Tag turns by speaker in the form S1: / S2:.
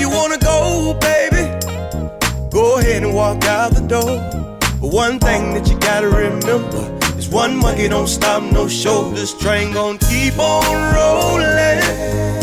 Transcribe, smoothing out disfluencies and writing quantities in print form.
S1: you wanna go, baby, go ahead and walk out the door. But one thing that you gotta remember is one monkey don't stop no show. This train gon' keep on rolling.